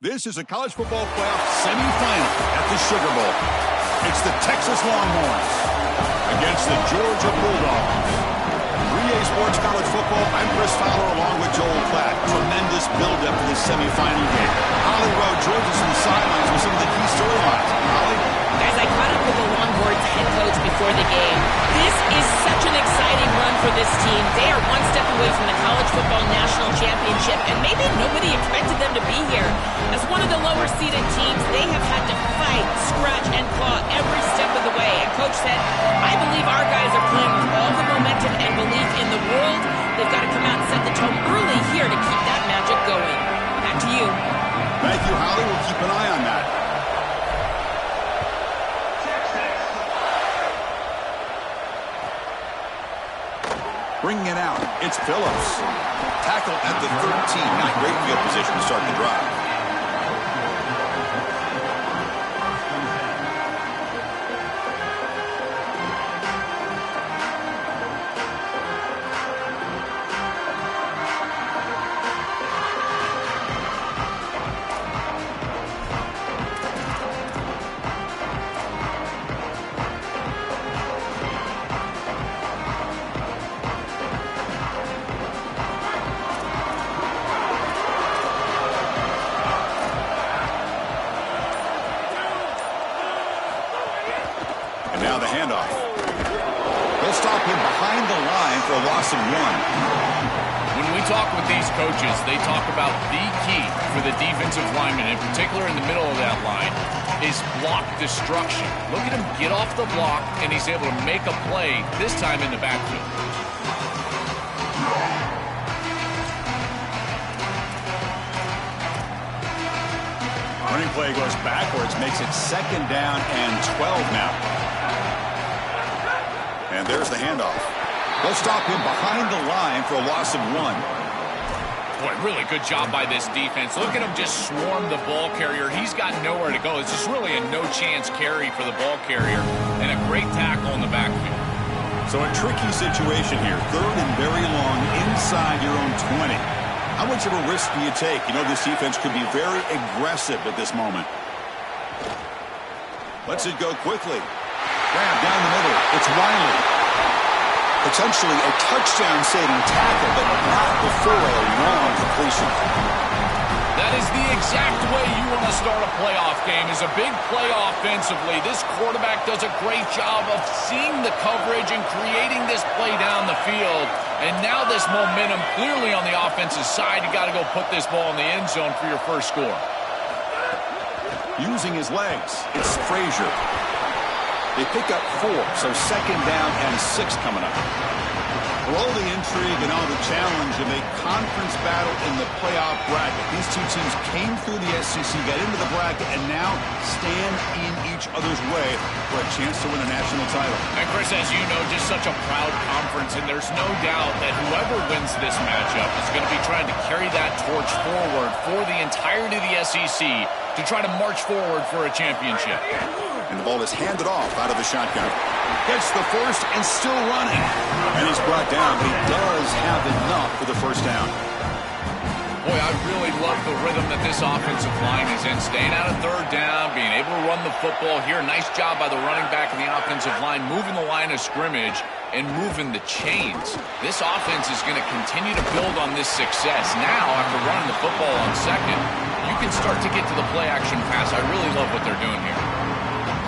This is a college football playoff semifinal at the Sugar Bowl. It's the Texas Longhorns against the Georgia Bulldogs. 3A Sports College Football, I'm Chris Fowler along with Joel Klatt. Tremendous build-up to this semifinal game. Holly Rowe joins us from the sidelines with some of the key storylines. Holly? Guys, I caught up with the Longhorns head coach before the game. This is such an exciting run for this team. They are one step away from the College Football National Championship, and maybe nobody expected them to be here. As one of the lower-seeded teams, they have had to fight, scratch, and claw every step of the way. And Coach said, I believe our guys are playing with all the momentum and belief in the world. They've got to come out and set the tone early here to keep that magic going. Back to you. Thank you, Holly. We'll keep an eye on that. Bringing it out, it's Phillips. Tackle at the 13. Not great field position to start the drive. Now the handoff. They'll stop him behind the line for a loss of 1. When we talk with these coaches, they talk about the key for the defensive lineman, in particular in the middle of that line, is block destruction. Look at him get off the block, and he's able to make a play, this time in the backfield. Running play goes backwards, makes it 2nd down and 12 now. And there's the handoff. They'll stop him behind the line for a loss of 1. Boy, really good job by this defense. Look at him just swarm the ball carrier. He's got nowhere to go. It's just really a no-chance carry for the ball carrier, and a great tackle in the backfield. So a tricky situation here. 3rd and very long inside your own 20. How much of a risk do you take? You know this defense could be very aggressive at this moment. Lets it go quickly. Grab down the middle. It's Riley. Potentially a touchdown-saving tackle, but not before a long completion. That is the exact way you want to start a playoff game, is a big play offensively. This quarterback does a great job of seeing the coverage and creating this play down the field. And now this momentum clearly on the offensive side. You got to go put this ball in the end zone for your first score. Using his legs, it's Frazier. They pick up 4, so 2nd down and 6 coming up. For all the intrigue and all the challenge of a conference battle in the playoff bracket, these two teams came through the SEC, got into the bracket, and now stand in each other's way for a chance to win a national title. And Chris, as you know, just such a proud conference, and there's no doubt that whoever wins this matchup is going to be trying to carry that torch forward for the entirety of the SEC to try to march forward for a championship. And the ball is handed off out of the shotgun. Gets the first and still running. And he's brought down, but he does have enough for the first down. Boy, I really love the rhythm that this offensive line is in. Staying out of 3rd down, being able to run the football here. Nice job by the running back and the offensive line, moving the line of scrimmage and moving the chains. This offense is going to continue to build on this success. Now, after running the football on 2nd, you can start to get to the play-action pass. I really love what they're doing here.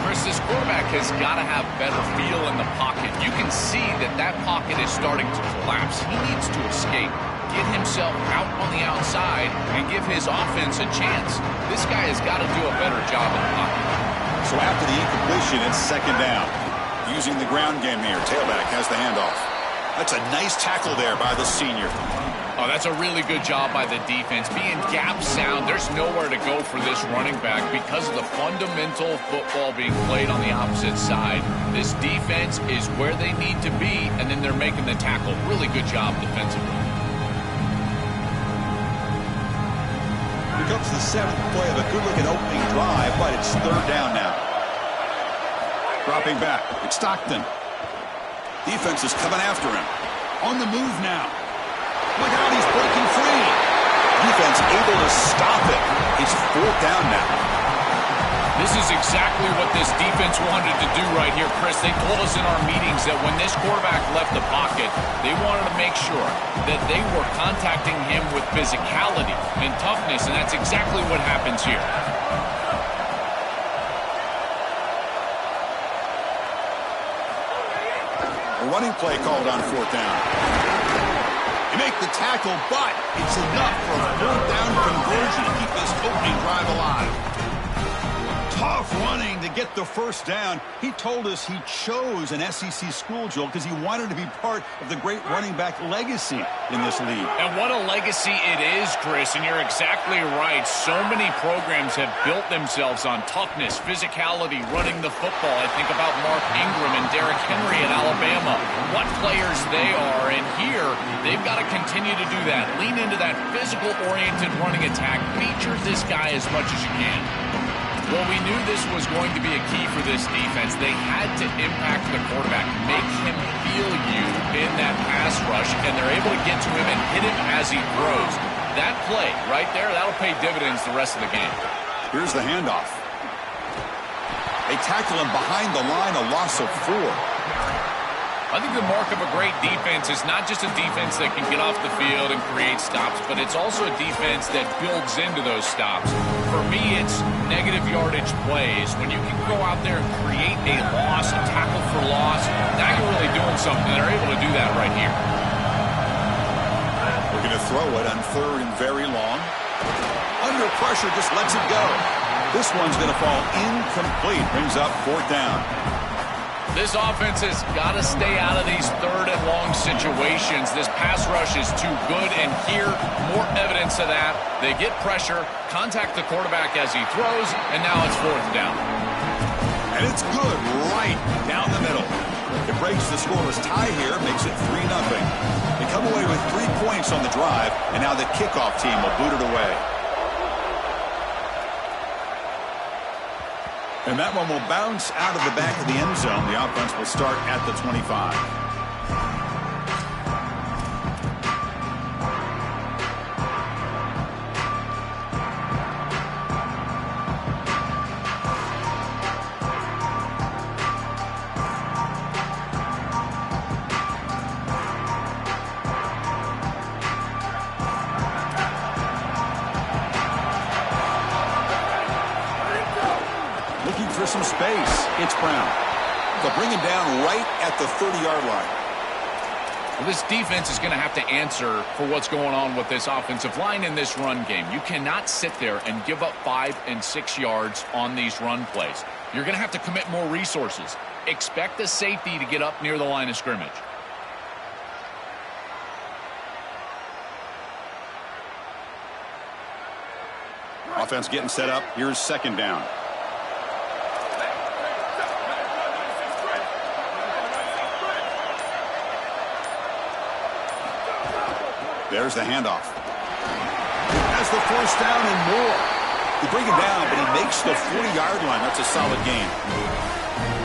Chris, this quarterback has got to have better feel in the pocket. You can see that pocket is starting to collapse. He needs to escape, get himself out on the outside, and give his offense a chance. This guy has got to do a better job in the pocket. So after the incompletion, it's 2nd down. Using the ground game here, tailback has the handoff. That's a nice tackle there by the senior. Oh, that's a really good job by the defense. Being gap sound, there's nowhere to go for this running back because of the fundamental football being played on the opposite side. This defense is where they need to be, and then they're making the tackle. Really good job defensively. Here comes the 7th play of a good-looking opening drive, but it's 3rd down now. Dropping back, it's Stockton. Defense is coming after him. On the move now. Look out, he's breaking free. Defense able to stop it. His 4th down now. This is exactly what this defense wanted to do right here, Chris. They told us in our meetings that when this quarterback left the pocket, they wanted to make sure that they were contacting him with physicality and toughness, and that's exactly what happens here. A running play called on 4th down. You make the tackle, but it's enough for a 4th down conversion to keep this opening drive alive. Tough running to get the 1st down. He told us he chose an SEC school, Joel, because he wanted to be part of the great running back legacy in this league. And what a legacy it is, Chris, and you're exactly right. So many programs have built themselves on toughness, physicality, running the football. I think about Mark Ingram and Derrick Henry at Alabama. What players they are, and here they've got to continue to do that. Lean into that physical-oriented running attack. Feature this guy as much as you can. Well, we knew this was going to be a key for this defense. They had to impact the quarterback, make him feel you in that pass rush, and they're able to get to him and hit him as he throws. That play right there, that'll pay dividends the rest of the game. Here's the handoff. They tackle him behind the line, a loss of 4. I think the mark of a great defense is not just a defense that can get off the field and create stops, but it's also a defense that builds into those stops. For me, it's negative yardage plays. When you can go out there and create a loss, a tackle for loss, now you're really doing something. They're able to do that right here. We're going to throw it on 3rd and very long. Under pressure, just lets it go. This one's going to fall incomplete. Brings up 4th down. This offense has got to stay out of these 3rd and long situations. This pass rush is too good, and here, more evidence of that. They get pressure, contact the quarterback as he throws, and now it's 4th down. And it's good right down the middle. It breaks the scoreless tie here, makes it 3-0. They come away with 3 points on the drive, and now the kickoff team will boot it away. And that one will bounce out of the back of the end zone. The offense will start at the 25. For some space, it's Brown. They'll bring him down right at the 30-yard line. Well, this defense is going to have to answer for what's going on with this offensive line in this run game. You cannot sit there and give up 5 and 6 yards on these run plays. You're going to have to commit more resources. Expect the safety to get up near the line of scrimmage. Offense getting set up. Here's 2nd down. There's the handoff. Has the 1st down and more. They bring him down, but he makes the 40-yard line. That's a solid gain.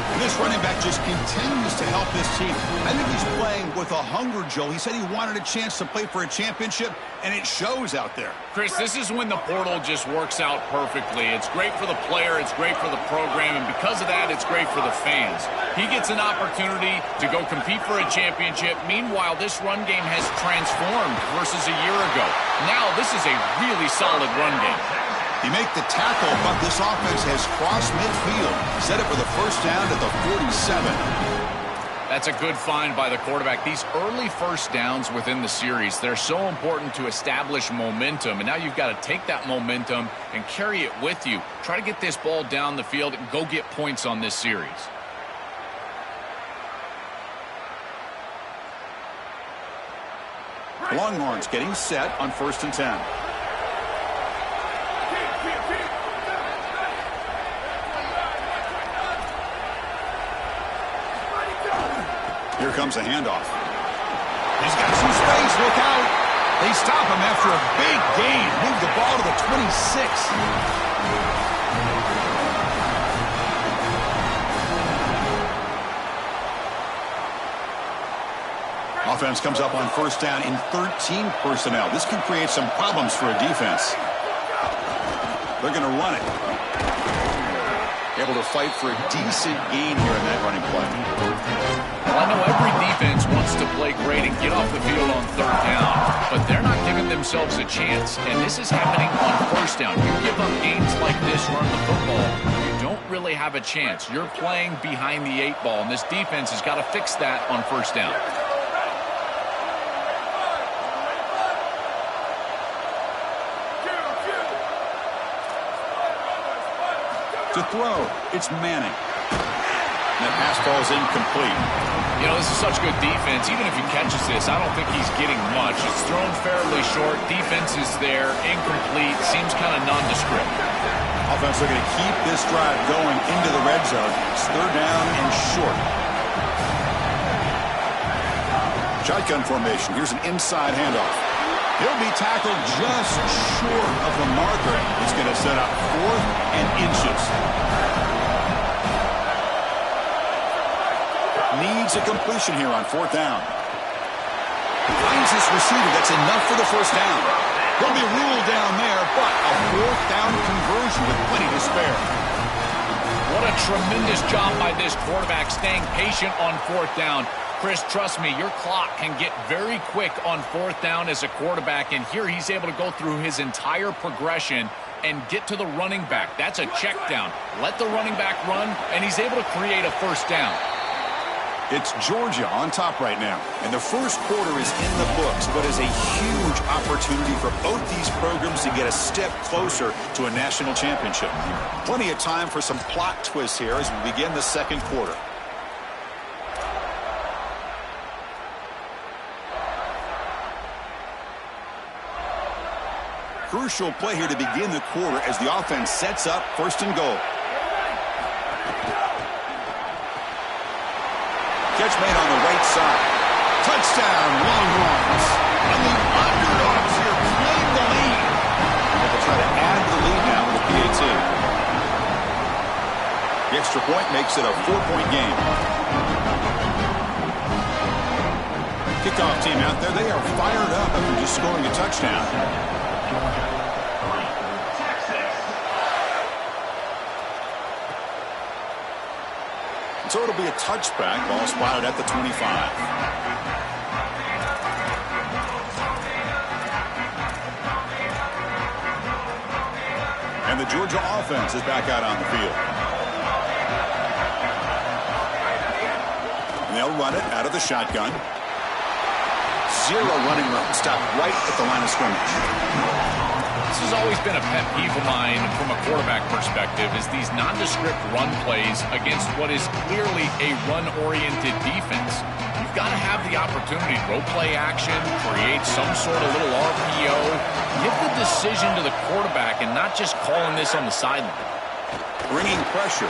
And this running back just continues to help this team. I think he's playing with a hunger, Joe. He said he wanted a chance to play for a championship, and it shows out there. Chris, this is when the portal just works out perfectly. It's great for the player. It's great for the program. And because of that, it's great for the fans. He gets an opportunity to go compete for a championship. Meanwhile, this run game has transformed versus a year ago. Now, this is a really solid run game. You make the tackle, but this offense has crossed midfield. Set it for the 1st down at the 47. That's a good find by the quarterback. These early 1st downs within the series, they're so important to establish momentum. And now you've got to take that momentum and carry it with you. Try to get this ball down the field and go get points on this series. Longhorns getting set on 1st and 10. Here comes a handoff. He's got some space. Look out. They stop him after a big gain. Move the ball to the 26. Offense comes up on 1st down in 13 personnel. This can create some problems for a defense. They're going to run it. Able to fight for a decent gain here in that running play. Well, I know every defense wants to play great and get off the field on third down, but they're not giving themselves a chance, and this is happening on first down. You give up gains like this running the football, you don't really have a chance. You're playing behind the 8 ball, and this defense has got to fix that on first down. To throw, it's Manning. And that pass falls incomplete. You know, this is such good defense. Even if he catches this, I don't think he's getting much. It's thrown fairly short. Defense is there. Incomplete. Seems kind of nondescript. Offense looking to keep this drive going into the red zone. It's third down and short. Shotgun formation. Here's an inside handoff. He'll be tackled just short of the marker. He's going to set up 4th and inches. Needs a completion here on 4th down. Finds this receiver. That's enough for the first down. He'll be ruled down there, but a 4th down conversion with plenty to spare. What a tremendous job by this quarterback staying patient on 4th down. Chris, trust me, your clock can get very quick on 4th down as a quarterback, and here he's able to go through his entire progression and get to the running back. That's a check down. Let the running back run, and he's able to create a first down. It's Georgia on top right now, and the first quarter is in the books, but is a huge opportunity for both these programs to get a step closer to a national championship. Plenty of time for some plot twists here as we begin the second quarter. Crucial play here to begin the quarter as the offense sets up 1st and goal. Catch made on the right side. Touchdown, Longhorns. And the underdogs here claim the lead. They'll try to add to the lead now with the PAT. The extra point makes it a 4-point game. Kickoff team out there, they are fired up after just scoring a touchdown. So it'll be a touchback. Ball spotted at the 25. And the Georgia offense is back out on the field. And they'll run it out of the shotgun. 0 running room. Stopped right at the line of scrimmage. This has always been a pet peeve of mine from a quarterback perspective, is these nondescript run plays against what is clearly a run-oriented defense. You've got to have the opportunity to go play action, create some sort of little RPO, give the decision to the quarterback and not just calling this on the sideline. Bringing pressure.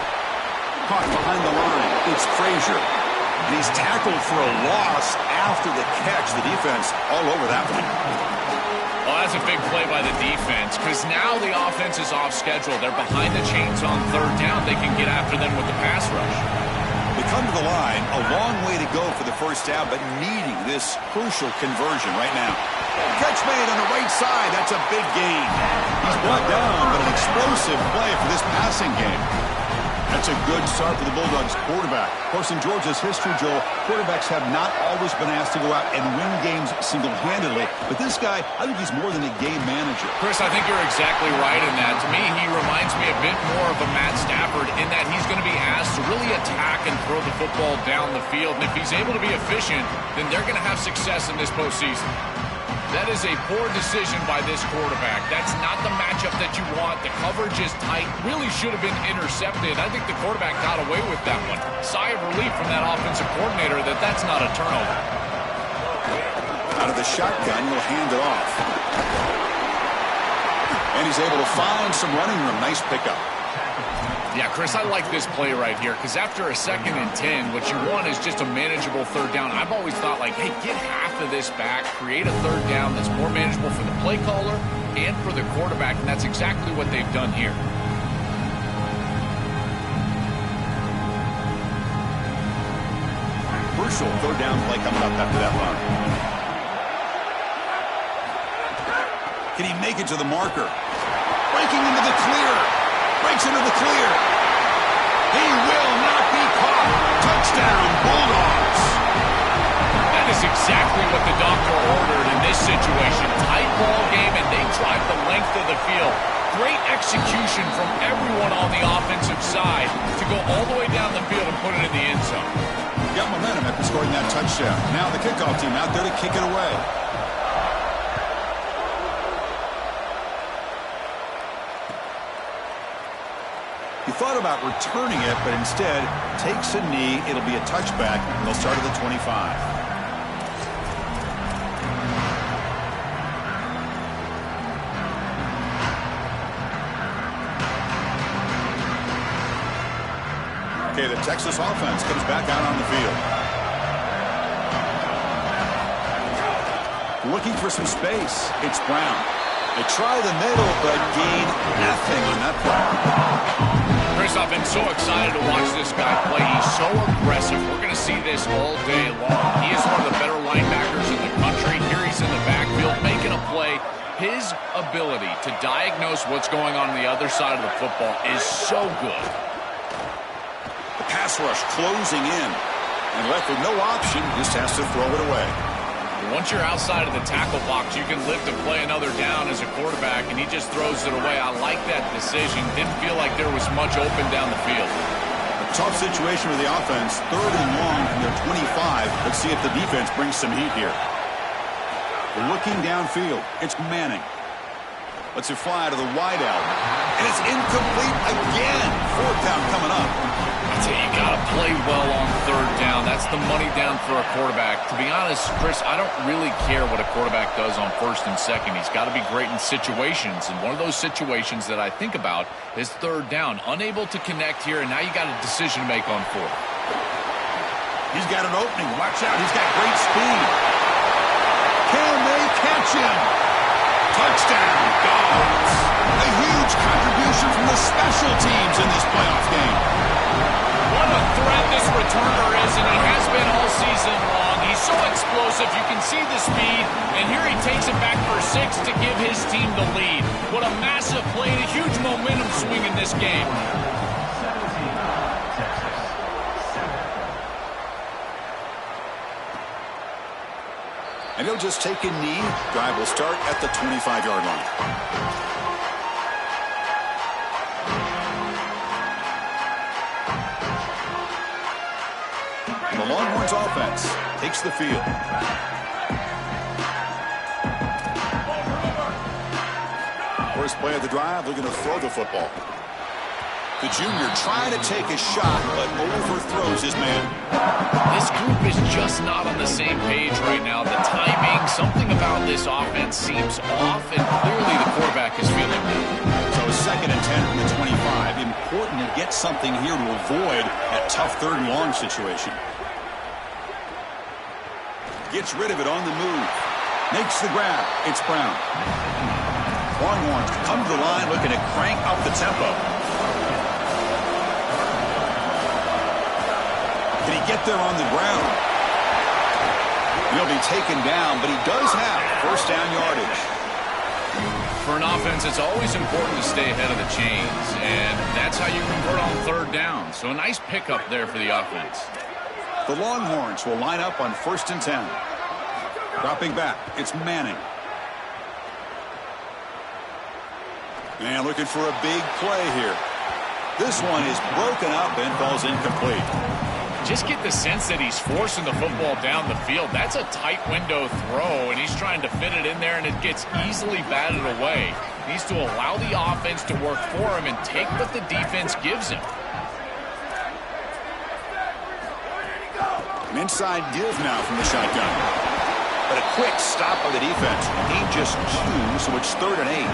Caught behind the line. It's Frazier. And he's tackled for a loss after the catch. The defense all over that one. Well, that's a big play by the defense because now the offense is off schedule. They're behind the chains on third down. They can get after them with the pass rush. They come to the line, a long way to go for the first down, but needing this crucial conversion right now. Catch made on the right side. That's a big gain. He's brought down, but an explosive play for this passing game. That's a good start for the Bulldogs quarterback. Of course, in Georgia's history, Joel, quarterbacks have not always been asked to go out and win games single-handedly. But this guy, I think he's more than a game manager. Chris, I think you're exactly right in that. To me, he reminds me a bit more of a Matt Stafford in that he's going to be asked to really attack and throw the football down the field. And if he's able to be efficient, then they're going to have success in this postseason. That is a poor decision by this quarterback. That's not the matchup that you want. The coverage is tight. Really should have been intercepted. I think the quarterback got away with that one. Sigh of relief from that offensive coordinator that that's not a turnover. Out of the shotgun, will hand it off. And he's able to find some running room. Nice pickup. Yeah, Chris, I like this play right here because after a 2nd and 10, what you want is just a manageable third down. I've always thought, like, hey, get half of this back, create a third down that's more manageable for the play caller and for the quarterback, and that's exactly what they've done here. Crucial third down play coming up after that run. Can he make it to the marker? Breaking into the clear. Gets into the clear. He will not be caught. Touchdown, Bulldogs. That is exactly what the doctor ordered in this situation. Tight ball game, and they drive the length of the field. Great execution from everyone on the offensive side to go all the way down the field and put it in the end zone. Got momentum after scoring that touchdown. Now the kickoff team out there to kick it away. He thought about returning it, but instead takes a knee. It'll be a touchback, and they'll start at the 25. Okay, the Texas offense comes back out on the field. Looking for some space. It's Brown. They try the middle, but gain nothing on that play. Chris, I've been so excited to watch this guy play. He's so aggressive. We're going to see this all day long. He is one of the better linebackers in the country. Here he's in the backfield making a play. His ability to diagnose what's going on the other side of the football is so good. The pass rush closing in. And left with no option, just has to throw it away. Once you're outside of the tackle box, you can live to play another down as a quarterback, and he just throws it away. I like that decision. Didn't feel like there was much open down the field. A tough situation with the offense. 3rd and long from their 25. Let's see if the defense brings some heat here. Looking downfield. It's Manning. Lets it fly to the wideout. And it's incomplete again. 4th down coming up. You got to play well on 3rd down. That's the money down for a quarterback. To be honest, Chris, I don't really care what a quarterback does on 1st and 2nd. He's got to be great in situations. And one of those situations that I think about is 3rd down. Unable to connect here, and now you got a decision to make on 4th. He's got an opening. Watch out. He's got great speed. Can they catch him? Touchdown, Dogs. A huge contribution from the special teams in this playoff game. What a threat this returner is, and he has been all season long. He's so explosive. You can see the speed, and here he takes it back for 6 to give his team the lead. What a massive play, a huge momentum swing in this game. And he'll just take a knee. Drive will start at the 25-yard line. The Longhorns offense takes the field. First play of the drive, looking to throw the football. The junior trying to take a shot, but overthrows his man. This group is just not on the same page right now. The timing, something about this offense seems off, and clearly the quarterback is feeling it. So 2nd and 10 from the 25. Important to get something here to avoid that tough 3rd and long situation. Gets rid of it on the move. Makes the grab. It's Brown. Longhorns come to the line looking to crank up the tempo. Did he get there on the ground? He'll be taken down, but he does have 1st down yardage. For an offense, it's always important to stay ahead of the chains, and that's how you convert on 3rd down. So a nice pickup there for the offense. The Longhorns will line up on 1st and 10. Dropping back, it's Manning. And looking for a big play here. This one is broken up and falls incomplete. Just get the sense that he's forcing the football down the field. That's a tight window throw, and he's trying to fit it in there, and it gets easily batted away. He needs to allow the offense to work for him and take what the defense gives him. An inside give now from the shotgun. But a quick stop by the defense. Need just 2, so it's 3rd and 8.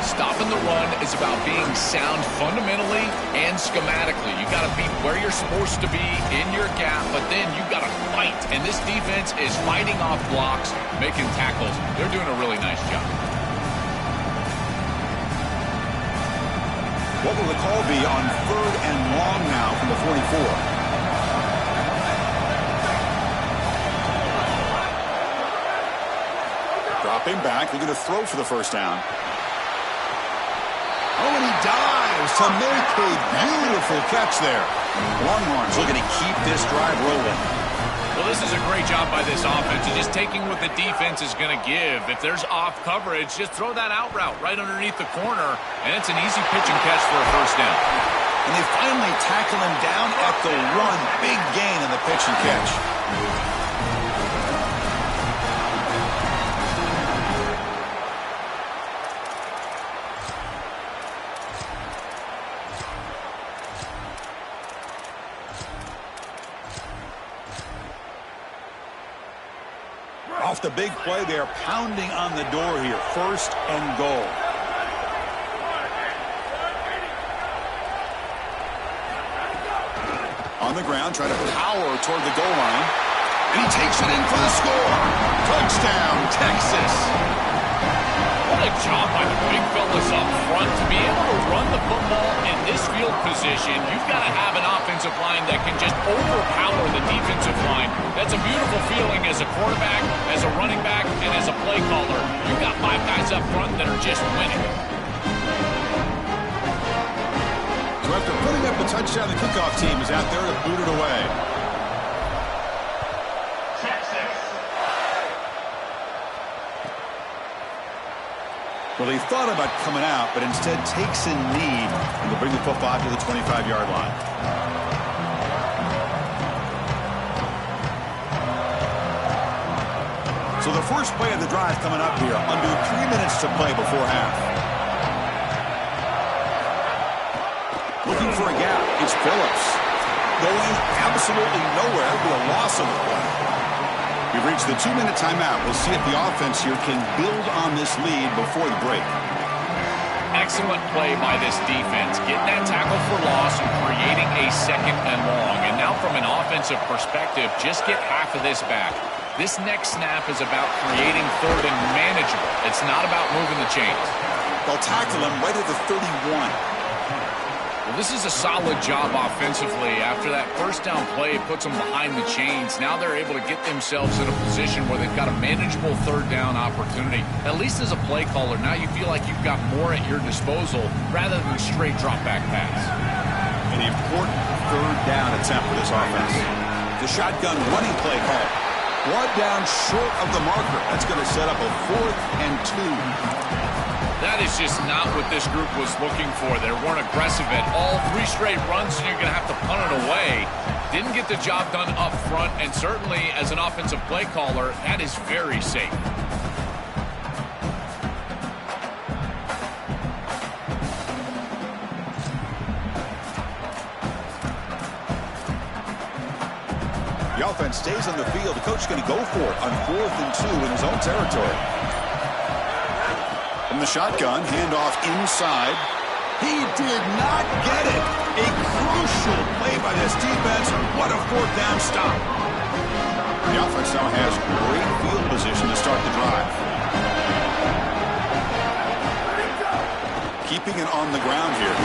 Stopping the run is about being sound fundamentally and schematically. You got to be where you're supposed to be in your gap, but then you got to fight. And this defense is fighting off blocks, making tackles. They're doing a really nice job. What will the call be on 3rd and long now from the 44? Dropping back, looking to throw for the 1st down. Oh, and he dives. moves to make a beautiful catch there. Longhorns looking to keep this drive rolling. Well, this is a great job by this offense, just taking what the defense is going to give. If there's off coverage, just throw that out route right underneath the corner, and it's an easy pitch and catch for a first down. And they finally tackle him down at the one. Big gain in the pitch and catch. Off the big play, they are pounding on the door here. First and goal. On the ground, trying to power toward the goal line. And he takes it in for the score. Touchdown, Texas. What a job by the big fellas up front. To be able to run the football in this field position, you've got to have an offensive line that can just overpower the defensive line. That's a beautiful feeling as a quarterback, as a running back, and as a play caller. You've got 5 guys up front that are just winning. So after putting up a touchdown, the kickoff team is out there to boot it away. Well, he thought about coming out, but instead takes a knee and will bring the football to the 25-yard line. So the first play of the drive coming up here, under 3 minutes to play before half. Looking for a gap. It's Phillips. Going absolutely nowhere. It'll be a loss of the play. We've reached the 2-minute timeout. We'll see if the offense here can build on this lead before the break. Excellent play by this defense. Getting that tackle for loss and creating a second and long. And now from an offensive perspective, just get half of this back. This next snap is about creating third and manageable. It's not about moving the chains. They'll tackle him right at the 31. Well, this is a solid job offensively. After that first down play, it puts them behind the chains. Now they're able to get themselves in a position where they've got a manageable third down opportunity. At least as a play caller, now you feel like you've got more at your disposal rather than straight drop back pass. An important third down attempt for this offense. The shotgun running play call. Brought down short of the marker. That's going to set up a 4th and 2. That is just not what this group was looking for. They weren't aggressive at all. 3 straight runs, and you're going to have to punt it away. Didn't get the job done up front, and certainly as an offensive play caller, that is very safe. The offense stays on the field. The coach is going to go for it on 4th and 2 in his own territory. From the shotgun, handoff inside. He did not get it. A crucial play by this defense. What a 4th down stop. The offense now has great field position to start the drive. Keeping it on the ground here.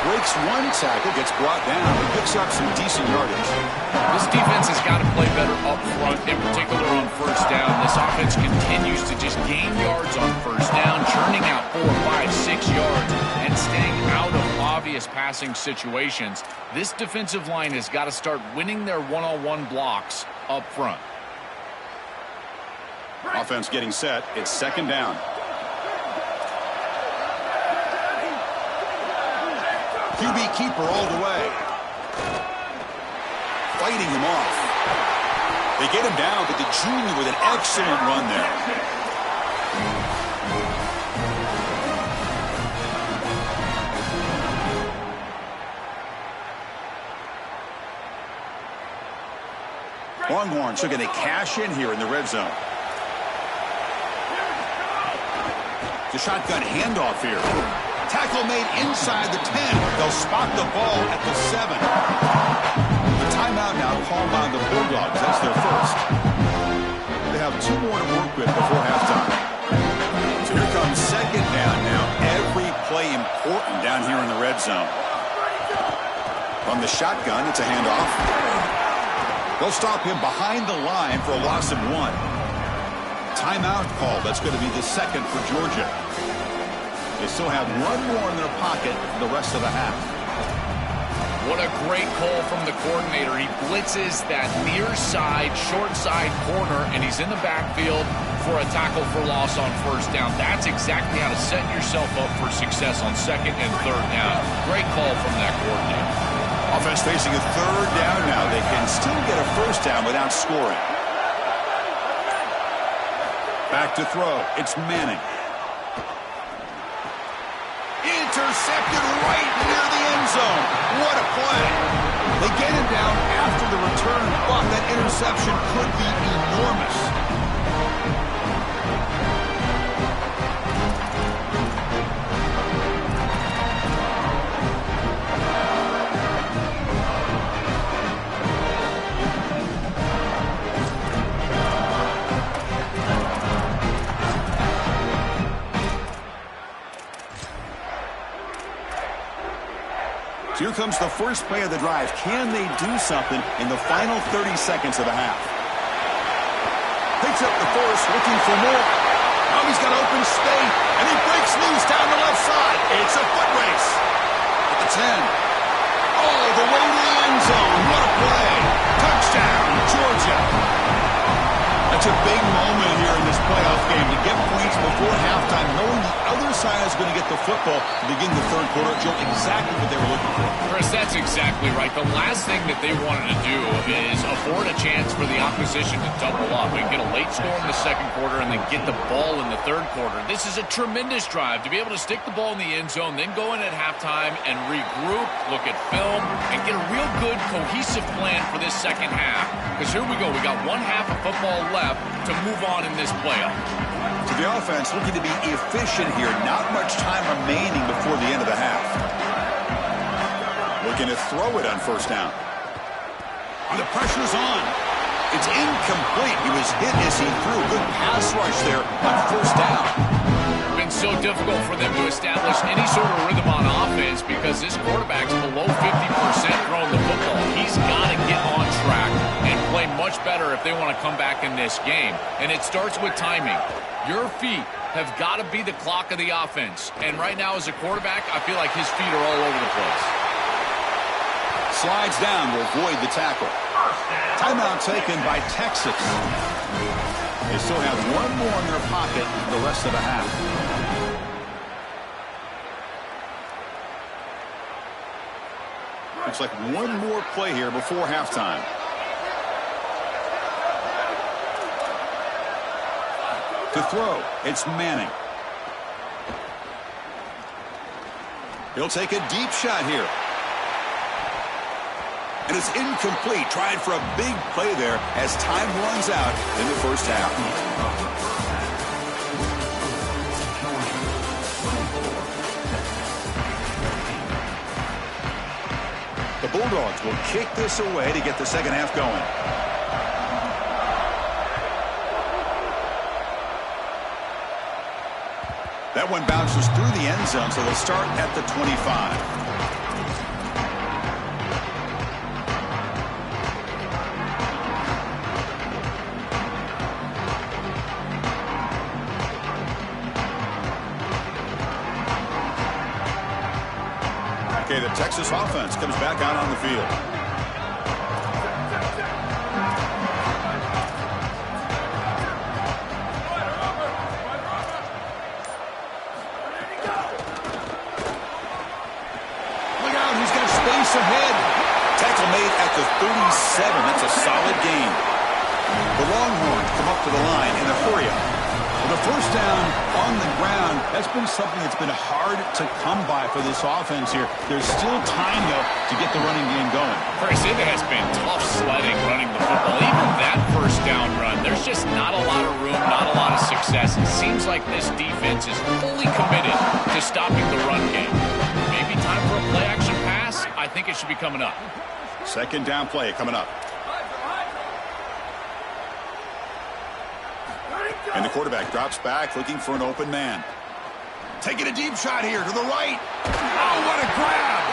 Breaks one tackle, gets brought down, and picks up some decent yardage. This defense has got to play better up front, in particular on first down. This offense continues to just gain yards on first down, churning out 4, 5, 6 yards, and staying out of obvious passing situations. This defensive line has got to start winning their one-on-one blocks up front. Offense getting set. It's 2nd down. QB keeper all the way. Fighting him off. They get him down, but the junior with an excellent run there. Longhorns are going to cash in here in the red zone. The shotgun handoff here. Tackle made inside the 10. They'll spot the ball at the 7. The timeout now called by the Bulldogs. That's their first. They have 2 more to work with before halftime. So here comes 2nd down now. Every play important down here in the red zone. From the shotgun, it's a handoff. They'll stop him behind the line for a loss of 1. Timeout call. That's going to be the 2nd for Georgia. They still have one more in their pocket for the rest of the half. What a great call from the coordinator. He blitzes that near side, short side corner, and he's in the backfield for a tackle for loss on first down. That's exactly how to set yourself up for success on second and third down. Great call from that coordinator. Offense facing a third down now. They can still get a first down without scoring. Back to throw. It's Manning. Intercepted right near the end zone. What a play. They get him down after the return, but that interception could be enormous. So here comes the first play of the drive. Can they do something in the final 30 seconds of the half? Picks up the force, looking for more. Now he's got open space, and he breaks loose down the left side. It's a foot race. At the 10. All the way to the end zone. What a play. Touchdown, Georgia. That's a big moment here in this playoff game to get points before halftime, knowing the other side is going to get the football to begin the third quarter. Joe, exactly what they were looking for. Chris, that's exactly right. The last thing that they wanted to do is afford a chance for the opposition to double up and get a late score in the second quarter and then get the ball in the third quarter. This is a tremendous drive to be able to stick the ball in the end zone, then go in at halftime and regroup, look at film, and get a real good cohesive plan for this second half. Because here we go. We got one half of football left to move on in this playoff. To the offense, looking to be efficient here. Not much time remaining before the end of the half. Looking to throw it on first down. And the pressure's on. It's incomplete. He was hit as he threw. Good pass rush there on first down. Been so difficult for them to establish any sort of rhythm on offense because this quarterback's below 50% throwing the football. He's got to get on track and play much better if they want to come back in this game. And it starts with timing. Your feet have got to be the clock of the offense. And right now as a quarterback, I feel like his feet are all over the place. Slides down to avoid the tackle. Timeout taken by Texas. They still have one more in their pocket the rest of the half. Looks like one more play here before halftime. To throw, it's Manning. He'll take a deep shot here. And it's incomplete. Trying for a big play there as time runs out in the first half. The Bulldogs will kick this away to get the second half going. That one bounces through the end zone, so they'll start at the 25. Okay, the Texas offense comes back out on the field. Look out, he's got space ahead. Tackle made at the 37. That's a solid gain. The Longhorns come up to the line in a hurry-up. The first down on the ground, that's been something that's been hard to come by for this offense here. There's still time, though, to get the running game going. Chris, it has been tough sledding running the football. Even that first down run, there's just not a lot of room, not a lot of success. It seems like this defense is fully committed to stopping the run game. Maybe time for a play-action pass? I think it should be coming up. Second down play coming up. And the quarterback drops back, looking for an open man. Taking a deep shot here to the right. Oh, what a grab!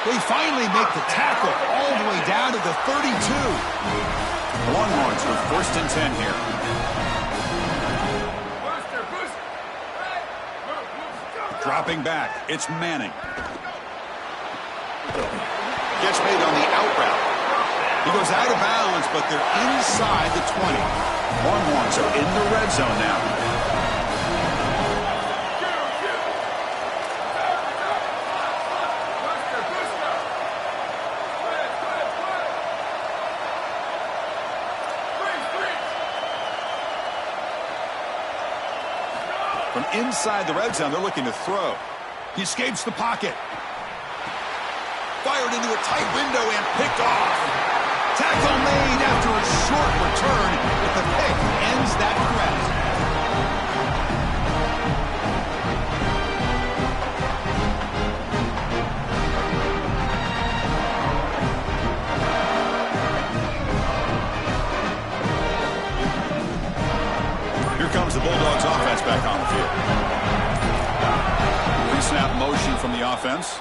They finally make the tackle all the way down to the 32. The Longhorns with first and 10 here. Dropping back, it's Manning. Gets made on the out route. He goes out of bounds, but they're inside the 20. Longhorns are in the red zone now. From inside the red zone, they're looking to throw. He escapes the pocket. Fired into a tight window and picked off. Tackle made after a short return, but the pick ends that threat. Here comes the Bulldogs offense back on the field. Pre-snap motion from the offense.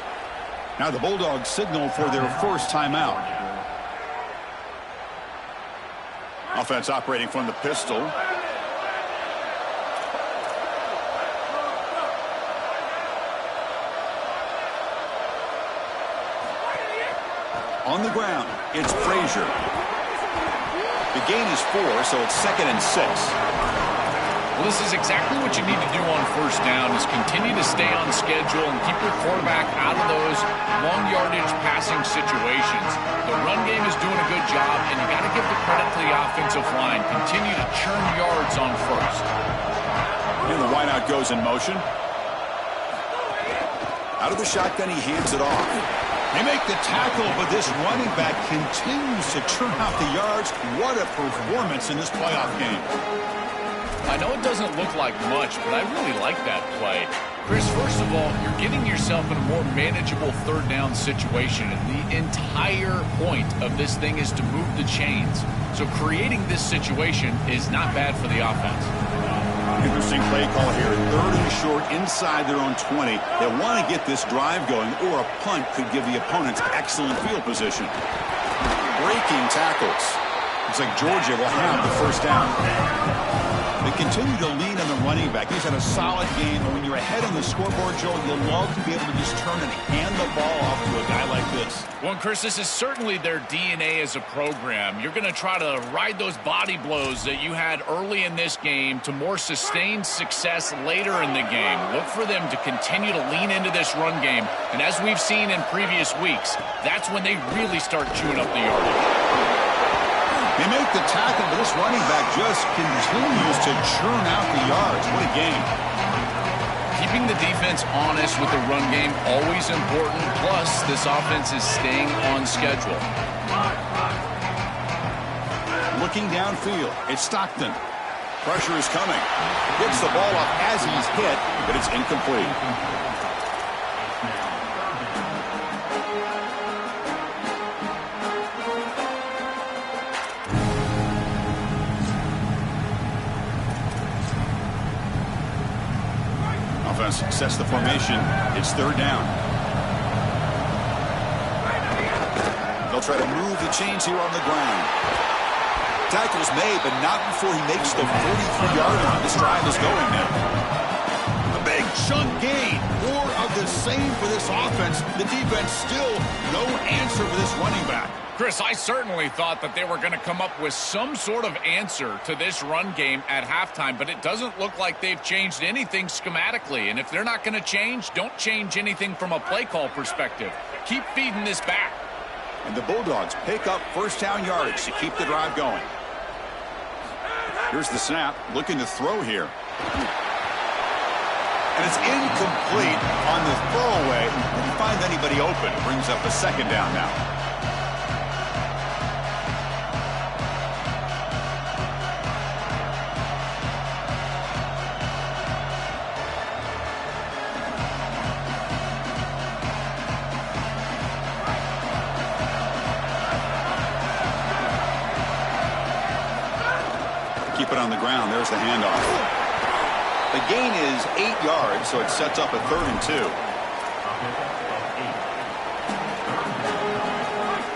Now the Bulldogs signal for their first timeout. Offense operating from the pistol. On the ground, it's Frazier. The gain is 4, so it's 2nd and 6. Well, this is exactly what you need to do on first down, is continue to stay on schedule and keep your quarterback out of those long yardage passing situations. The run game is doing a good job, and you got to give the credit to the offensive line. Continue to churn yards on first. And the wideout goes in motion. Out of the shotgun, he hands it off. They make the tackle, but this running back continues to churn out the yards. What a performance in this playoff game. I know it doesn't look like much, but I really like that play. Chris, first of all, you're getting yourself in a more manageable third down situation, and the entire point of this thing is to move the chains. So creating this situation is not bad for the offense. Interesting play call here. 3rd and short inside their own 20. They want to get this drive going, or a punt could give the opponents excellent field position. Breaking tackles. Looks like Georgia will have the first down. They continue to lean on the running back. He's had a solid game, and when you're ahead on the scoreboard, Joe, you'll love to be able to just turn and hand the ball off to a guy like this. Well, Chris, this is certainly their DNA as a program. You're going to try to ride those body blows that you had early in this game to more sustained success later in the game. Look for them to continue to lean into this run game, and as we've seen in previous weeks, that's when they really start chewing up the yardage. They make the tackle, but this running back just continues to churn out the yards. What a game. Keeping the defense honest with the run game, always important. Plus, this offense is staying on schedule. Looking downfield, it's Stockton. Pressure is coming. Gets the ball up as he's hit, but it's incomplete. Sets the formation. It's 3rd down. They'll try to move the chains here on the ground. Tackle's made, but not before he makes the 43-yard line. This drive is going now. A big chunk gain. More of the same for this offense. The defense still no answer for this running back. Chris, I certainly thought that they were going to come up with some sort of answer to this run game at halftime, but it doesn't look like they've changed anything schematically. And if they're not going to change, don't change anything from a play call perspective. Keep feeding this back. And the Bulldogs pick up first down yardage to keep the drive going. Here's the snap, looking to throw here. And it's incomplete on the throwaway. Didn't find anybody open. Brings up a 2nd down now. Keep it on the ground. There's the handoff. The gain is 8 yards, so it sets up a 3rd and 2.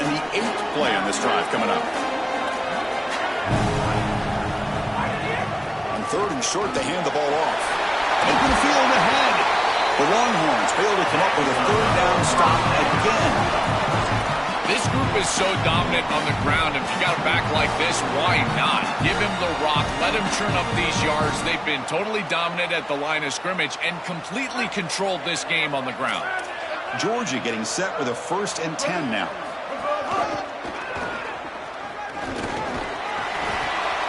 And the 8th play on this drive coming up. On 3rd and short, they hand the ball off. Open field ahead. The Longhorns fail to come up with a third down stop again. This group is so dominant on the ground. If you got a back like this, why not? Give him the rock. Let him churn up these yards. They've been totally dominant at the line of scrimmage and completely controlled this game on the ground. Georgia getting set with a 1st and 10 now.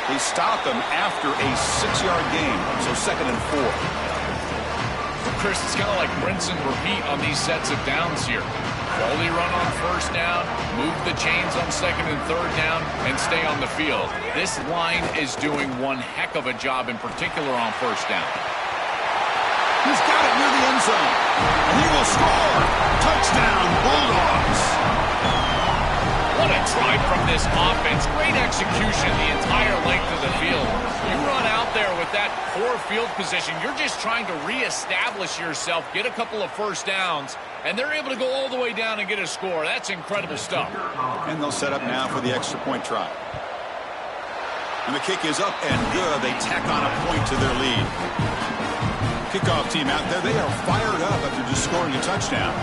They stop him after a 6-yard gain, so 2nd and 4. Chris, it's kind of like rinse and repeat on these sets of downs here. Quality run on 1st down, move the chains on 2nd and 3rd down, and stay on the field. This line is doing one heck of a job, in particular on 1st down. He's got it near the end zone, and he will score. Touchdown, Bulldogs. What a drive from this offense. Great execution the entire length of the field. You run out there with that poor field position. You're just trying to reestablish yourself, get a couple of 1st downs, and they're able to go all the way down and get a score. That's incredible stuff. And they'll set up now for the extra point try. And the kick is up and good. They tack on a point to their lead. Kickoff team out there. They are fired up after just scoring a touchdown.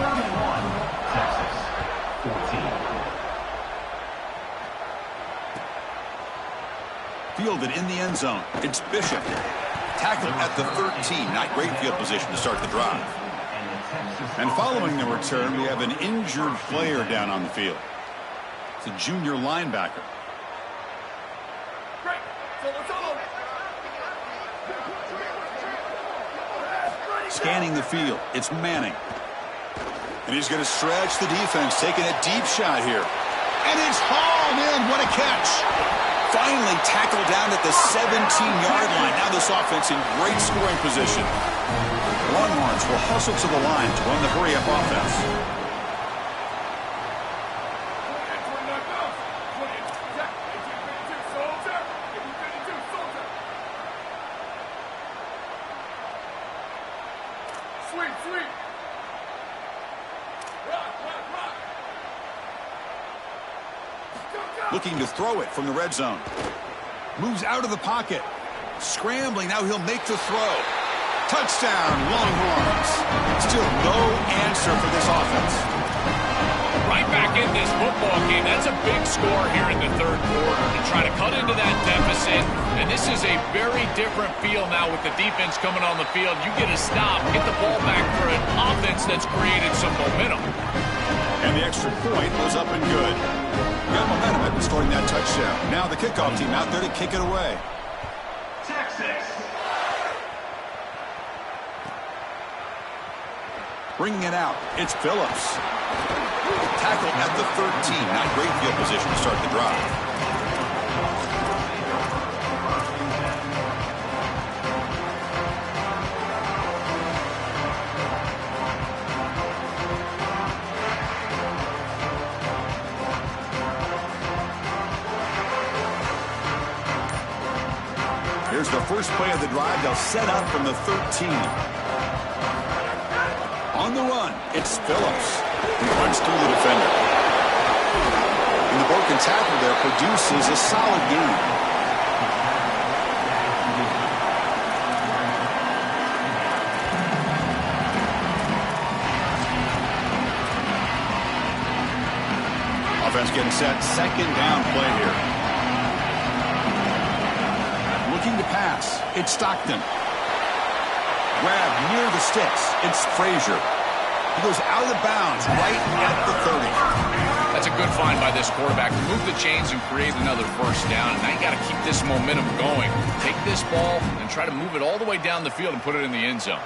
Fielded in the end zone. It's Bishop. Tackled at the 13. Not great field position to start the drive. And following the return, we have an injured player down on the field. It's a junior linebacker. Scanning the field. It's Manning. And he's going to stretch the defense, taking a deep shot here. And it's hauled in. What a catch. Finally tackled down at the 17-yard line. Now this offense in great scoring position. Longhorns will hustle to the line to run the hurry-up offense. Looking to throw it from the red zone. Moves out of the pocket. Scrambling. Now he'll make the throw. Touchdown, Longhorns. Still no answer for this offense. Right back in this football game. That's a big score here in the 3rd quarter to try to cut into that deficit. And this is a very different feel now with the defense coming on the field. You get a stop, get the ball back for an offense that's created some momentum. And the extra point was up and good. Got momentum after scoring that touchdown. Now the kickoff team out there to kick it away. Texas. Bringing it out, it's Phillips. Tackled at the 13. Not great field position to start the drive. Here's the first play of the drive. They'll set up from the 13. On the run, it's Phillips. He runs through the defender. And the broken tackle there produces a solid gain. Offense getting set. 2nd down play here. Looking to pass. It's Stockton. Grab near the sticks. It's Frazier. He goes out of bounds right at the 30. That's a good find by this quarterback. Move the chains and create another 1st down. And now you got to keep this momentum going. Take this ball and try to move it all the way down the field and put it in the end zone.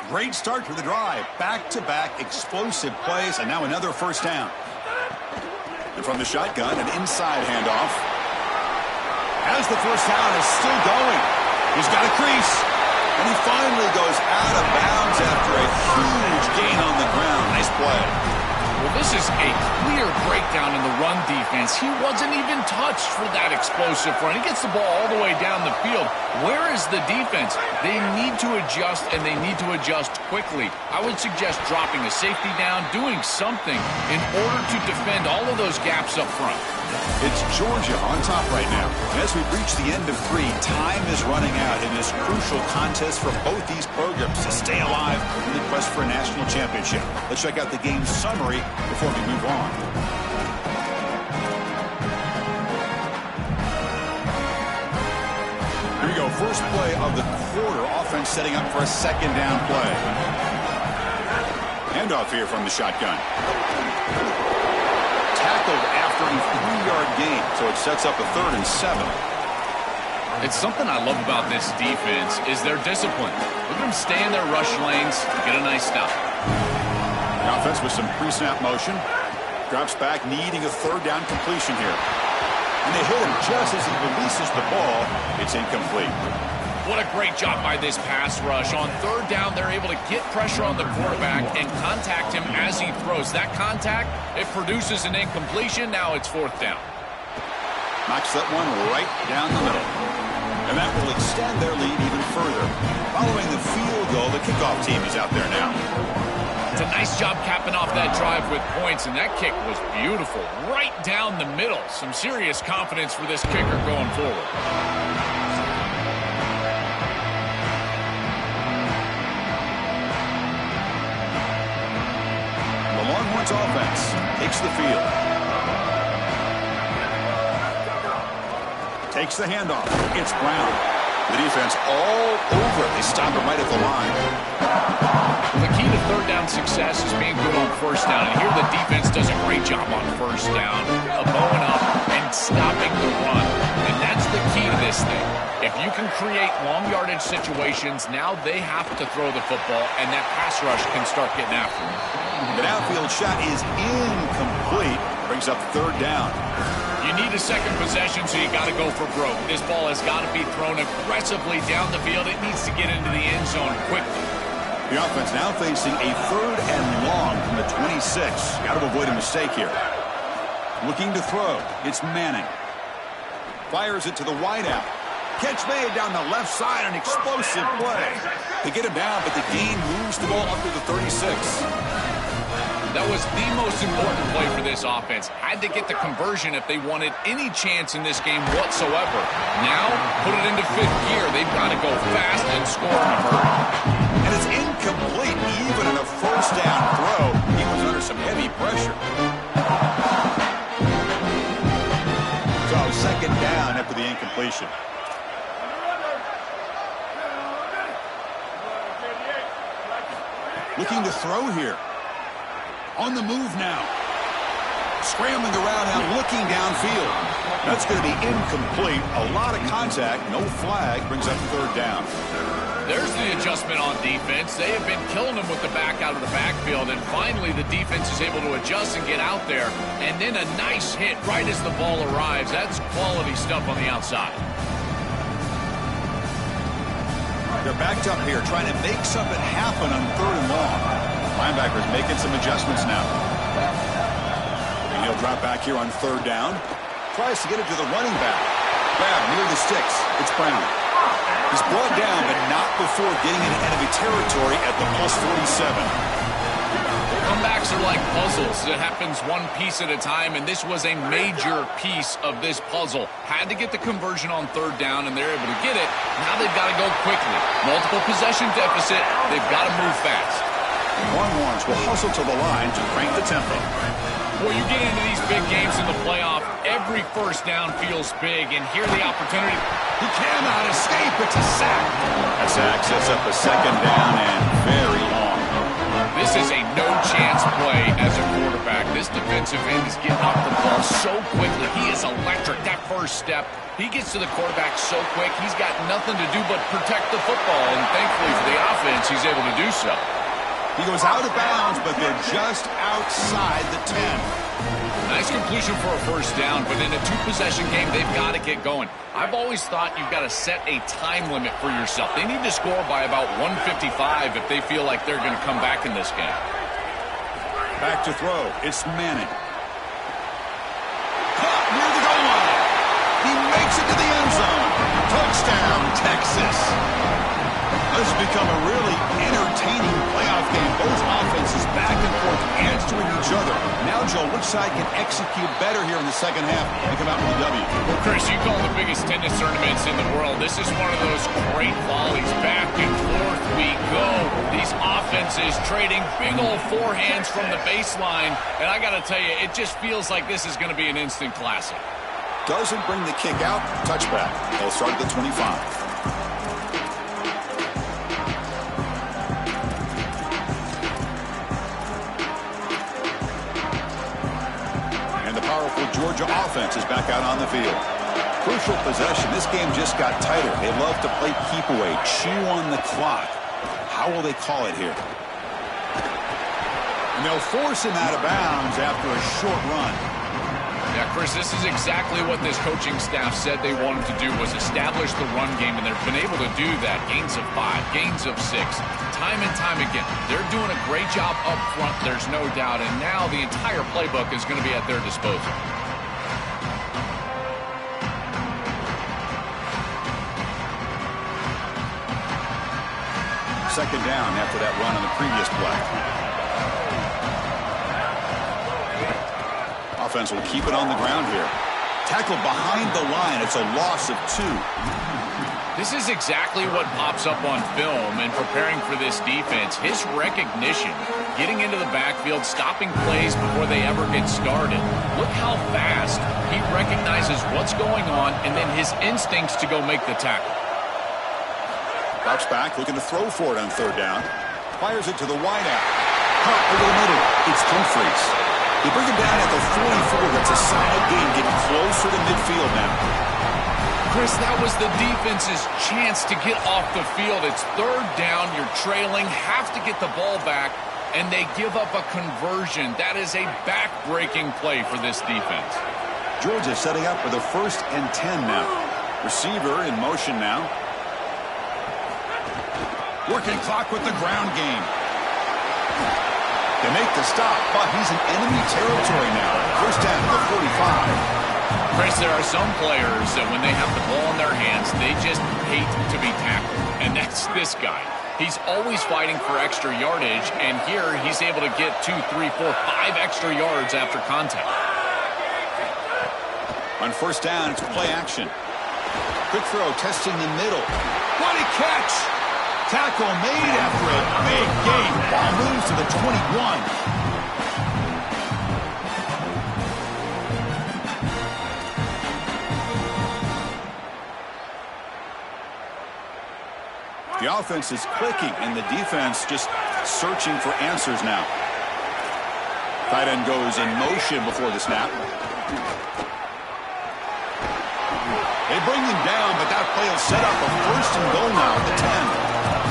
Great start to the drive. Back-to-back explosive plays, and now another 1st down. And from the shotgun, an inside handoff. As the 1st down is still going. He's got a crease. And he finally goes out of bounds after a huge gain on the ground. Nice play. Well, this is a clear breakdown in the run defense. He wasn't even touched for that explosive run. He gets the ball all the way down the field. Where is the defense? They need to adjust, and they need to adjust quickly. I would suggest dropping a safety down, doing something in order to defend all of those gaps up front. It's Georgia on top right now. As we reach the end of 3, time is running out in this crucial contest for both these programs to stay alive in the quest for a national championship. Let's check out the game summary before we move on. Here we go. First play of the quarter. Offense setting up for a second down play. Handoff here from the shotgun. Tackled after a 3-yard gain, so it sets up a 3rd and 7. It's something I love about this defense is their discipline. Look at them stay in their rush lanes, get a nice stop. The offense with some pre-snap motion. Drops back, needing a 3rd down completion here. And they hit him just as he releases the ball. It's incomplete. What a great job by this pass rush. On 3rd down, they're able to get pressure on the quarterback and contact him as he throws. That contact, it produces an incompletion. Now it's 4th down. Knocks that one right down the middle. And that will extend their lead even further. Following the field goal, the kickoff team is out there now. It's a nice job capping off that drive with points, and that kick was beautiful. Right down the middle. Some serious confidence for this kicker going forward. Longhorns offense takes the field. Takes the handoff. It's Brown. The defense all over. They stop it right at the line. The key to 3rd down success is being good on 1st down. And here the defense does a great job on 1st down, bowing up and stopping the run. And that's the key to this thing. If you can create long yardage situations, now they have to throw the football, and that pass rush can start getting after them. The downfield shot is incomplete. Brings up 3rd down. You need a second possession, so you got to go for broke. This ball has got to be thrown aggressively down the field. It needs to get into the end zone quickly. The offense now facing a 3rd and long from the 26. Got to avoid a mistake here. Looking to throw. It's Manning. Fires it to the wideout. Catch made down the left side, an explosive play. They get him down, but the gain moves the ball up to the 36. That was the most important play for this offense. Had to get the conversion if they wanted any chance in this game whatsoever. Now, put it into 5th gear. They've got to go fast and score in a hurry. And it's incomplete even in a 1st down throw. He was under some heavy pressure. So 2nd down after the incompletion. Looking to throw here. On the move now. Scrambling around now, looking downfield. That's going to be incomplete. A lot of contact. No flag. Brings up 3rd down. There's the adjustment on defense. They have been killing them with the back out of the backfield, and finally the defense is able to adjust and get out there. And then a nice hit right as the ball arrives. That's quality stuff on the outside. They're backed up here, trying to make something happen on 3rd and long. Linebackers making some adjustments now. And he'll drop back here on 3rd down. Tries to get it to the running back. Grab near the sticks. It's Brown. He's brought down, but not before getting into enemy territory at the +47. Comebacks are like puzzles. It happens one piece at a time, and this was a major piece of this puzzle. Had to get the conversion on 3rd down, and they're able to get it. Now they've got to go quickly. Multiple possession deficit. They've got to move fast. Longhorns will hustle to the line to crank the tempo. Well, you get into these big games in the playoff, every 1st down feels big, and here the opportunity. He cannot escape. It's a sack. That sack sets up a 2nd down and very long. This is a no-chance play as a quarterback. This defensive end is getting off the ball so quickly. He is electric. That first step, he gets to the quarterback so quick, he's got nothing to do but protect the football, and thankfully for the offense, he's able to do so. He goes out of bounds, but they're just outside the 10. Nice completion for a 1st down, but in a 2-possession game, they've got to get going. I've always thought you've got to set a time limit for yourself. They need to score by about 155 if they feel like they're going to come back in this game. Back to throw. It's Manning. Caught near the goal line. He makes it to the end zone. Touchdown, Texas. This has become a really entertaining playoff game. Both offenses back and forth answering each other. Now So which side can execute better here in the second half and come out with a W? Well, Chris, you call the biggest tennis tournaments in the world. This is one of those great volleys. Back and forth we go. These offenses trading big old forehands from the baseline. And I got to tell you, it just feels like this is going to be an instant classic. Doesn't bring the kick out. Touchback. They'll start at the 25. Georgia offense is back out on the field. Crucial possession. This game just got tighter. They love to play keep away, chew on the clock. How will they call it here? And they'll force him out of bounds after a short run. Yeah, Chris, this is exactly what this coaching staff said they wanted to do, was establish the run game, and they've been able to do that. Gains of 5, gains of 6, time and time again. They're doing a great job up front, there's no doubt, and now the entire playbook is going to be at their disposal. Second down after that run on the previous play. Offense will keep it on the ground here. Tackled behind the line. It's a loss of 2. This is exactly what pops up on film in preparing for this defense. His recognition, getting into the backfield, stopping plays before they ever get started. Look how fast he recognizes what's going on and then his instincts to go make the tackle. Bounce back, looking to throw for it on third down. Fires it to the wideout. Caught over the middle. It's Humphreys. They bring him down at the 44. That's a solid gain, getting closer to midfield now. Chris, that was the defense's chance to get off the field. It's third down. You're trailing. Have to get the ball back, and they give up a conversion. That is a back-breaking play for this defense. Georgia setting up for the 1st and 10 now. Receiver in motion now. Working clock with the ground game. They make the stop, but he's in enemy territory now. First down at the 45. Chris, there are some players that when they have the ball in their hands, they just hate to be tackled. And that's this guy. He's always fighting for extra yardage, and here he's able to get 2, 3, 4, 5 extra yards after contact. On first down, it's play action. Quick throw, testing the middle. What a catch! Tackle made after a big gain. Ball moves to the 21. The offense is clicking, and the defense just searching for answers now. Tight end goes in motion before the snap. They bring him down, but that play will set up a 1st and goal now at the 10.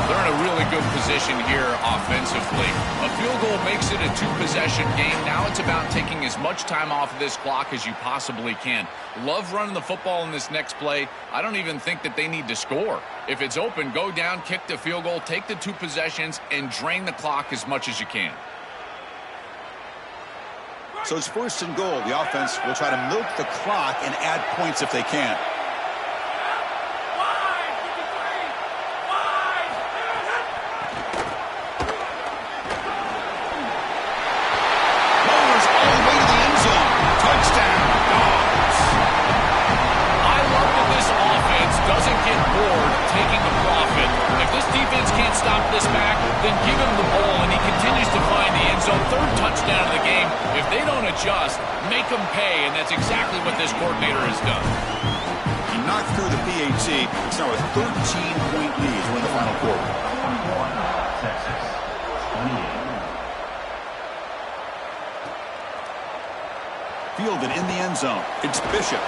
They're in a really good position here offensively. A field goal makes it a 2-possession game. Now it's about taking as much time off of this clock as you possibly can. Love running the football in this next play. I don't even think that they need to score. If it's open, go down, kick the field goal, take the 2 possessions, and drain the clock as much as you can. So it's 1st and goal. The offense will try to milk the clock and add points if they can. Then give him the ball, and he continues to find the end zone. 3rd touchdown of the game. If they don't adjust, make them pay, and that's exactly what this coordinator has done. He knocked through the PAT. It's now a 13-point lead in the final quarter. 21, Texas, 28. Fielded in the end zone. It's Bishop.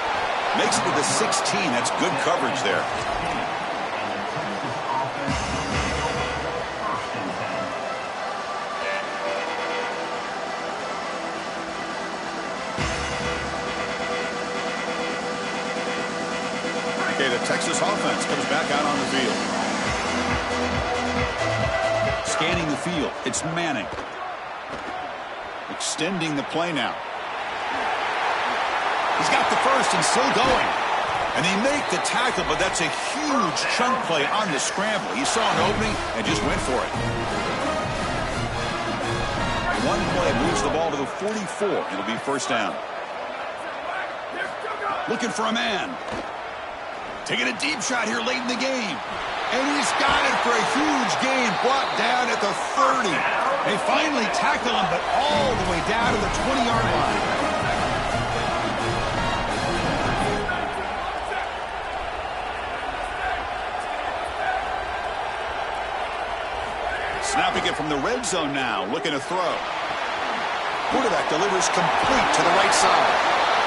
Makes it to the 16. That's good coverage there. Okay, the Texas offense comes back out on the field. Scanning the field, it's Manning. Extending the play now. He's got the first and still going. And they make the tackle, but that's a huge chunk play on the scramble. He saw an opening and just went for it. One play moves the ball to the 44. It'll be first down. Looking for a man. Taking a deep shot here late in the game. And he's got it for a huge gain. Brought down at the 30. They finally tackle him, but all the way down to the 20-yard line. Snapping it from the red zone now. Looking to throw. Quarterback delivers complete to the right side.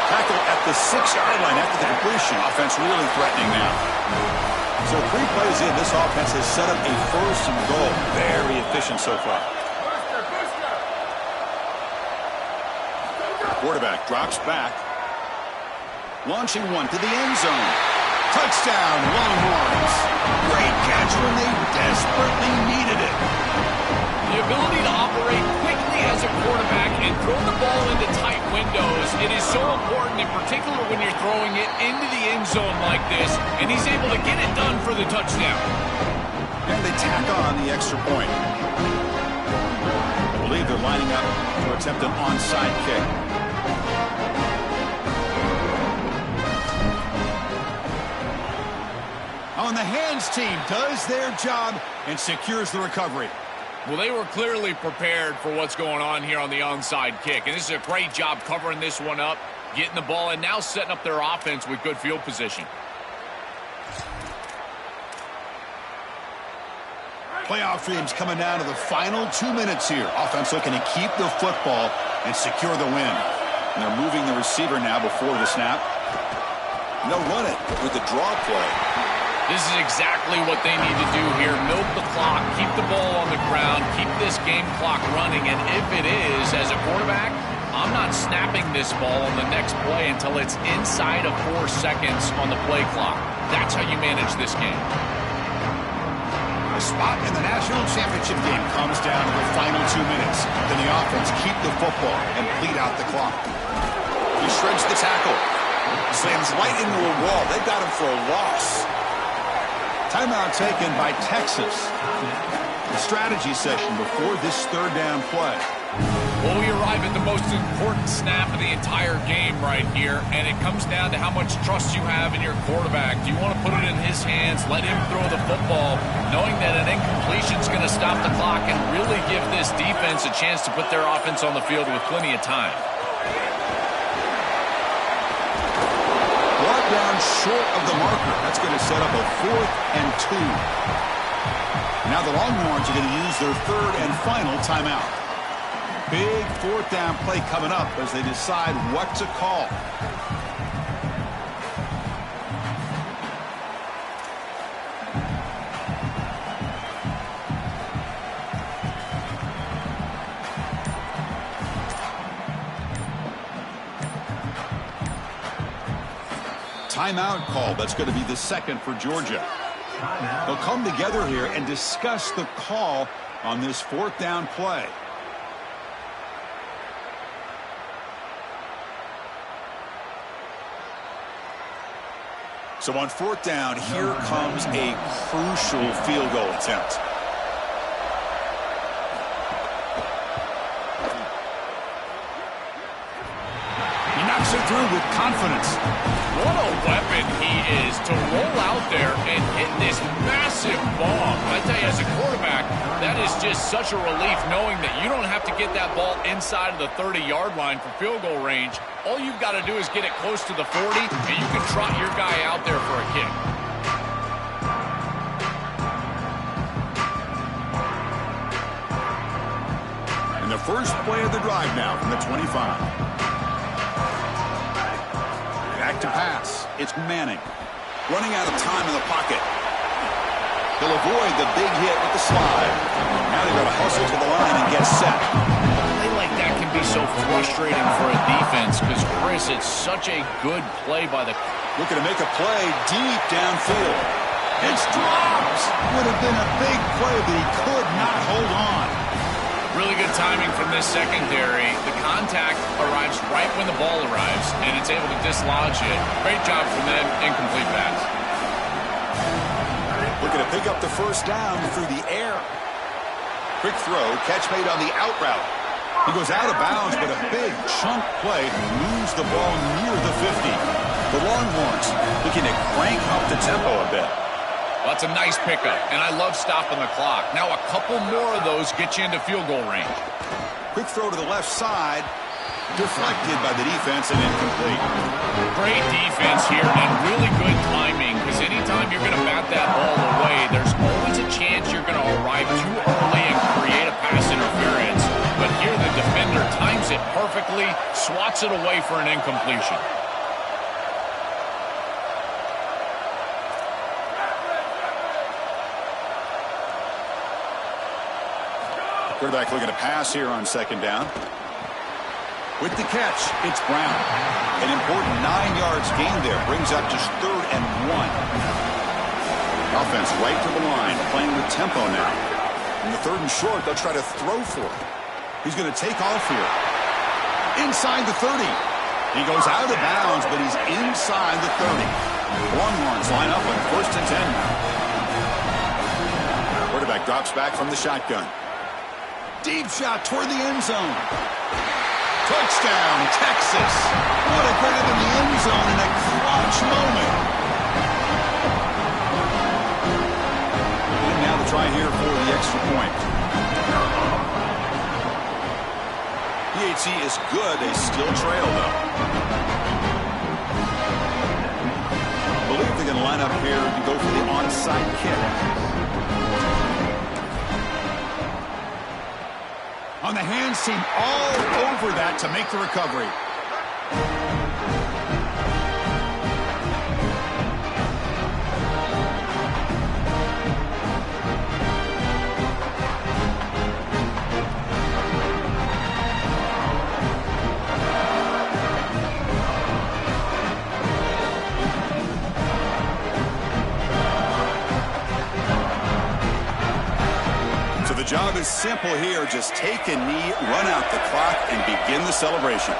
Tackle at the 6-yard line after the completion. Offense really threatening now. So 3 plays in, this offense has set up a first and goal. Very efficient so far. Quarterback drops back. Launching one to the end zone. Touchdown, Longhorns. Great catch when they desperately needed it. The ability to operate quickly as a quarterback and throw the ball into tight windows, it is so important, in particular when you're throwing it into the end zone like this, and he's able to get it done for the touchdown. And they tack on the extra point. I believe they're lining up to attempt an onside kick. On the hands team does their job and secures the recovery. Well, they were clearly prepared for what's going on here on the onside kick. And this is a great job covering this one up, getting the ball, and now setting up their offense with good field position. Playoff dreams coming down to the final 2 minutes here. Offense looking to keep the football and secure the win. And they're moving the receiver now before the snap. And they'll run it with the draw play. This is exactly what they need to do here. Milk the clock, keep the ball on the ground, keep this game clock running. And if it is, as a quarterback, I'm not snapping this ball on the next play until it's inside of 4 seconds on the play clock. That's how you manage this game. The spot in the national championship game comes down to the final 2 minutes. Then the offense keep the football and bleed out the clock. He shreds the tackle. Slams right into a wall. They've got him for a loss. Timeout taken by Texas. The strategy session before this third down play. Well, we arrive at the most important snap of the entire game right here, and it comes down to how much trust you have in your quarterback. Do you want to put it in his hands, let him throw the football, knowing that an incompletion is going to stop the clock and really give this defense a chance to put their offense on the field with plenty of time? Brought down short of the marker. That's going to set up a 4th and 2. Now the Longhorns are going to use their third and final timeout. Big 4th down play coming up as they decide what to call. Timeout call. That's going to be the second for Georgia. They'll come together here and discuss the call on this 4th down play. So on 4th down, here comes a crucial field goal attempt. He knocks it through with confidence. What a weapon he is to roll out there and hit this massive bomb. I tell you, as a quarterback, that is just such a relief knowing that you don't have to get that ball inside of the 30-yard line for field goal range. All you've got to do is get it close to the 40, and you can trot your guy out there for a kick. And the first play of the drive now from the 25. Back to pass. It's Manning. Running out of time in the pocket. He'll avoid the big hit with the slide. Now they're going to hustle to the line and get set. A play like that can be so frustrating for a defense because, Chris, it's such a good play by the... Looking to make a play deep downfield. It's dropped. Would have been a big play, but he could not hold on. Really good timing from this secondary. The contact arrives right when the ball arrives, and it's able to dislodge it. Great job from them. Incomplete pass. Looking to pick up the first down through the air. Quick throw. Catch made on the out route. He goes out of bounds, but a big chunk play moves the ball near the 50. The Longhorns looking to crank up the tempo a bit. That's a nice pickup, and I love stopping the clock. Now a couple more of those get you into field goal range. Quick throw to the left side. Deflected by the defense and incomplete. Great defense here and really good timing, because anytime you're going to bat that ball away, there's always a chance you're going to arrive too early and create a pass interference. But here the defender times it perfectly, swats it away for an incompletion. Quarterback looking to pass here on second down. With the catch, it's Brown. An important 9 yards gain there. Brings up just 3rd and 1. Offense right to the line, playing with tempo now. In the 3rd and short, they'll try to throw for it. He's going to take off here. Inside the 30. He goes out of bounds, but he's inside the 30. Longhorns line up on 1st and 10 now. Quarterback drops back from the shotgun. Deep shot toward the end zone. Touchdown, Texas. What a grab in the end zone in a clutch moment. And now the try here for the extra point. PHC is good. They still trail, though. I believe they're going to line up here to go for the onside kick. On the hands team, all over that to make the recovery. The job is simple here. Just take a knee, run out the clock, and begin the celebration.